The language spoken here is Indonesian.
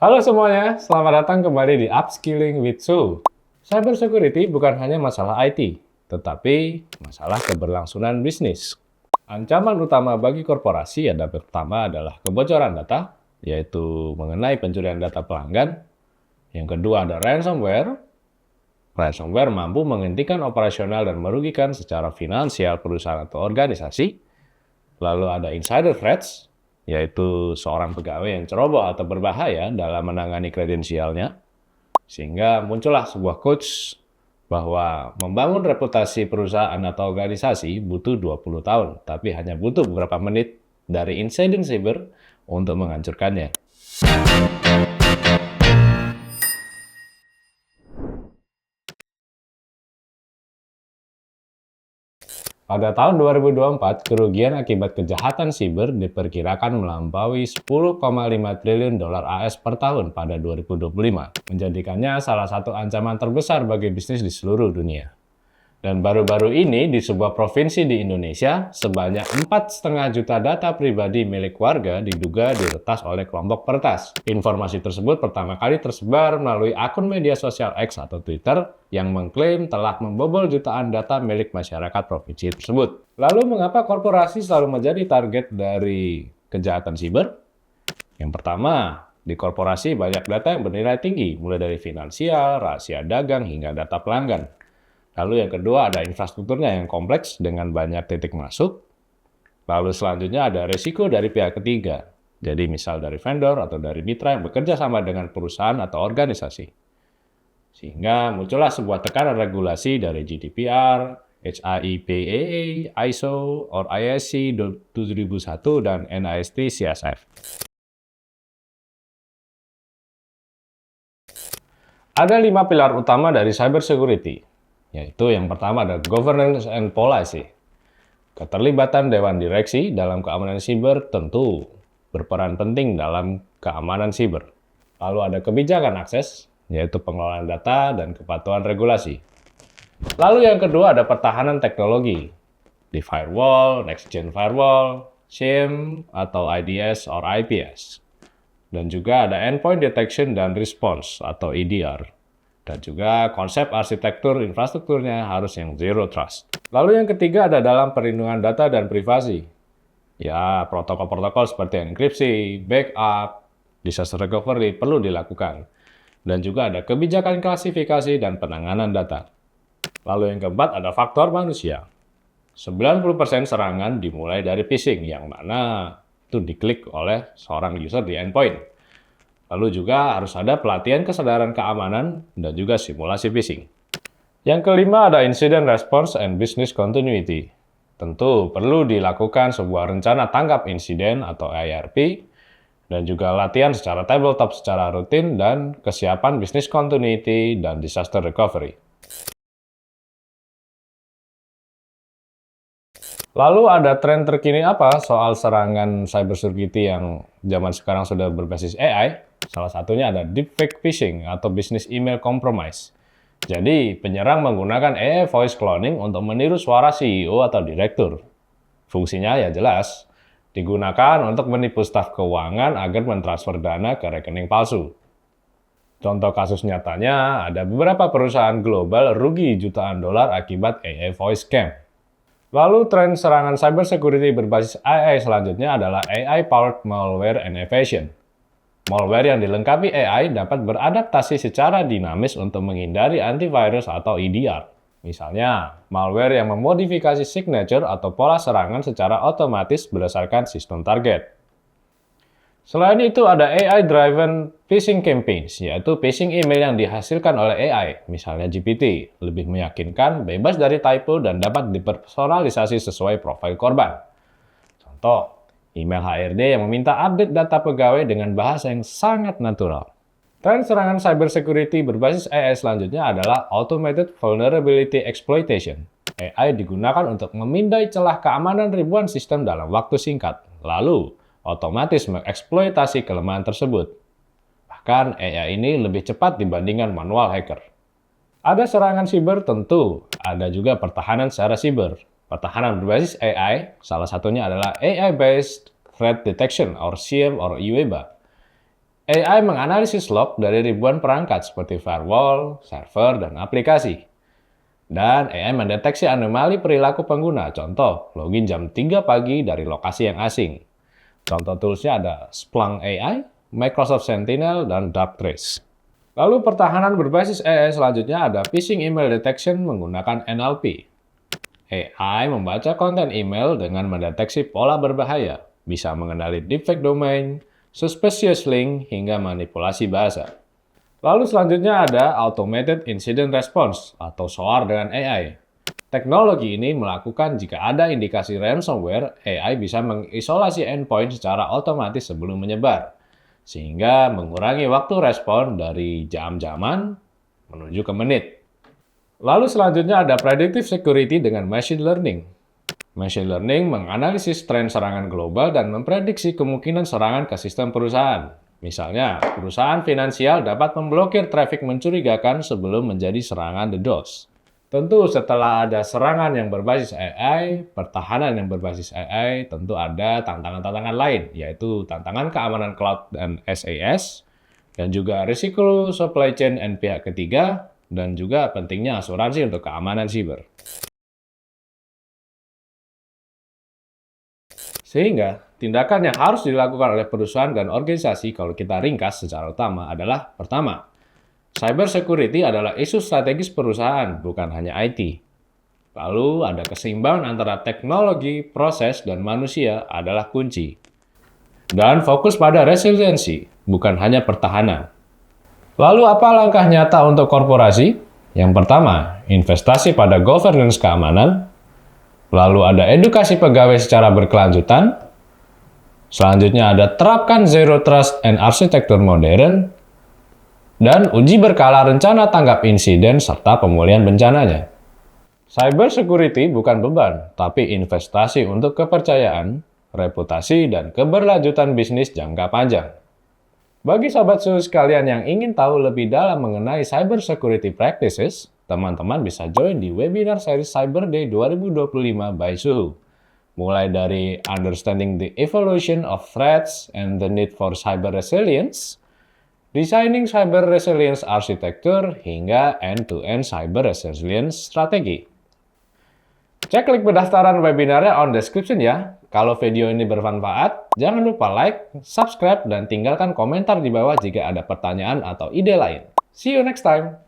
Halo semuanya, selamat datang kembali di Upskilling with Su. Cyber security bukan hanya masalah IT, tetapi masalah keberlangsungan bisnis. Ancaman utama bagi korporasi pertama adalah kebocoran data, yaitu mengenai pencurian data pelanggan. Yang kedua ada ransomware. Ransomware mampu menghentikan operasional dan merugikan secara finansial perusahaan atau organisasi. Lalu ada insider threats, yaitu seorang pegawai yang ceroboh atau berbahaya dalam menangani kredensialnya. Sehingga muncullah sebuah quotes bahwa membangun reputasi perusahaan atau organisasi butuh 20 tahun, tapi hanya butuh beberapa menit dari insiden cyber untuk menghancurkannya. Pada tahun 2024, kerugian akibat kejahatan siber diperkirakan melampaui 10,5 triliun dolar AS per tahun pada 2025, menjadikannya salah satu ancaman terbesar bagi bisnis di seluruh dunia. Dan baru-baru ini di sebuah provinsi di Indonesia, sebanyak 4,5 juta data pribadi milik warga diduga diretas oleh kelompok peretas. Informasi tersebut pertama kali tersebar melalui akun media sosial X atau Twitter yang mengklaim telah membobol jutaan data milik masyarakat provinsi tersebut. Lalu mengapa korporasi selalu menjadi target dari kejahatan siber? Yang pertama, di korporasi banyak data yang bernilai tinggi, mulai dari finansial, rahasia dagang, hingga data pelanggan. Lalu yang kedua ada infrastrukturnya yang kompleks dengan banyak titik masuk. Lalu selanjutnya ada risiko dari pihak ketiga. Jadi misal dari vendor atau dari mitra yang bekerja sama dengan perusahaan atau organisasi. Sehingga muncullah sebuah tekanan regulasi dari GDPR, HIPAA, ISO, or ISC 7001, dan NIST CSF. Ada 5 pilar utama dari cyber security. Yaitu yang pertama ada governance and policy. Keterlibatan Dewan Direksi dalam keamanan siber tentu berperan penting dalam keamanan siber. Lalu ada kebijakan akses, yaitu pengelolaan data dan kepatuhan regulasi. Lalu yang kedua ada pertahanan teknologi. Di firewall, next gen firewall, SIEM, atau IDS or IPS. Dan juga ada endpoint detection dan response atau EDR. Dan juga konsep arsitektur infrastrukturnya harus yang zero trust. Lalu yang ketiga ada dalam perlindungan data dan privasi. Ya, protokol-protokol seperti enkripsi, backup, disaster recovery perlu dilakukan. Dan juga ada kebijakan klasifikasi dan penanganan data. Lalu yang keempat ada faktor manusia. 90% serangan dimulai dari phishing, yang mana itu diklik oleh seorang user di endpoint. Lalu juga harus ada pelatihan kesadaran keamanan dan juga simulasi phishing. Yang kelima ada incident response and business continuity. Tentu perlu dilakukan sebuah rencana tanggap insiden atau IRP dan juga latihan secara tabletop secara rutin dan kesiapan business continuity dan disaster recovery. Lalu ada tren terkini apa soal serangan cybersecurity yang zaman sekarang sudah berbasis AI? Salah satunya ada deepfake phishing atau business email compromise. Jadi, penyerang menggunakan AI voice cloning untuk meniru suara CEO atau direktur. Fungsinya ya jelas, digunakan untuk menipu staf keuangan agar mentransfer dana ke rekening palsu. Contoh kasus nyatanya, ada beberapa perusahaan global rugi jutaan dolar akibat AI voice scam. Lalu tren serangan cybersecurity berbasis AI selanjutnya adalah AI-powered malware and evasion. Malware yang dilengkapi AI dapat beradaptasi secara dinamis untuk menghindari antivirus atau EDR. Misalnya, malware yang memodifikasi signature atau pola serangan secara otomatis berdasarkan sistem target. Selain itu ada AI-driven phishing campaigns, yaitu phishing email yang dihasilkan oleh AI, misalnya GPT, lebih meyakinkan, bebas dari typo, dan dapat dipersonalisasi sesuai profil korban. Contoh, email HRD yang meminta update data pegawai dengan bahasa yang sangat natural. Tren serangan cybersecurity berbasis AI selanjutnya adalah Automated Vulnerability Exploitation. AI digunakan untuk memindai celah keamanan ribuan sistem dalam waktu singkat, lalu otomatis mengeksploitasi kelemahan tersebut. Bahkan AI ini lebih cepat dibandingkan manual hacker. Ada serangan siber tentu, ada juga pertahanan secara siber. Pertahanan berbasis AI, salah satunya adalah AI-Based Threat Detection or SIEM or UEBA. AI menganalisis log dari ribuan perangkat seperti firewall, server, dan aplikasi. Dan AI mendeteksi anomali perilaku pengguna, contoh login jam 3 pagi dari lokasi yang asing. Contoh toolsnya ada Splunk AI, Microsoft Sentinel, dan Darktrace. Lalu pertahanan berbasis AI selanjutnya ada phishing email detection menggunakan NLP. AI membaca konten email dengan mendeteksi pola berbahaya, bisa mengenali deepfake domain, suspicious link, hingga manipulasi bahasa. Lalu selanjutnya ada Automated Incident Response atau SOAR dengan AI. Teknologi ini melakukan jika ada indikasi ransomware, AI bisa mengisolasi endpoint secara otomatis sebelum menyebar, sehingga mengurangi waktu respon dari jam-jaman menuju ke menit. Lalu selanjutnya ada Predictive Security dengan Machine Learning. Machine Learning menganalisis tren serangan global dan memprediksi kemungkinan serangan ke sistem perusahaan. Misalnya, perusahaan finansial dapat memblokir trafik mencurigakan sebelum menjadi serangan DDoS. Tentu setelah ada serangan yang berbasis AI, pertahanan yang berbasis AI, tentu ada tantangan-tantangan lain, yaitu tantangan keamanan cloud dan SaaS, dan juga risiko supply chain dan pihak ketiga, dan juga pentingnya asuransi untuk keamanan siber. Sehingga, tindakan yang harus dilakukan oleh perusahaan dan organisasi kalau kita ringkas secara utama adalah pertama, cyber security adalah isu strategis perusahaan, bukan hanya IT. Lalu ada keseimbangan antara teknologi, proses, dan manusia adalah kunci. Dan fokus pada resiliensi, bukan hanya pertahanan. Lalu apa langkah nyata untuk korporasi? Yang pertama, investasi pada governance keamanan. Lalu ada edukasi pegawai secara berkelanjutan. Selanjutnya ada terapkan Zero Trust and arsitektur modern. Dan uji berkala rencana tanggap insiden serta pemulihan bencananya. Cyber security bukan beban, tapi investasi untuk kepercayaan, reputasi, dan keberlanjutan bisnis jangka panjang. Bagi sahabat Su sekalian yang ingin tahu lebih dalam mengenai cyber security practices, teman-teman bisa join di webinar series Cyber Day 2025 by Suhu. Mulai dari Understanding the Evolution of Threats and the Need for Cyber Resilience, Designing Cyber Resilience Architecture, hingga End-to-End Cyber Resilience Strategi. Cek link pendaftaran webinarnya on description ya. Kalau video ini bermanfaat, jangan lupa like, subscribe, dan tinggalkan komentar di bawah jika ada pertanyaan atau ide lain. See you next time!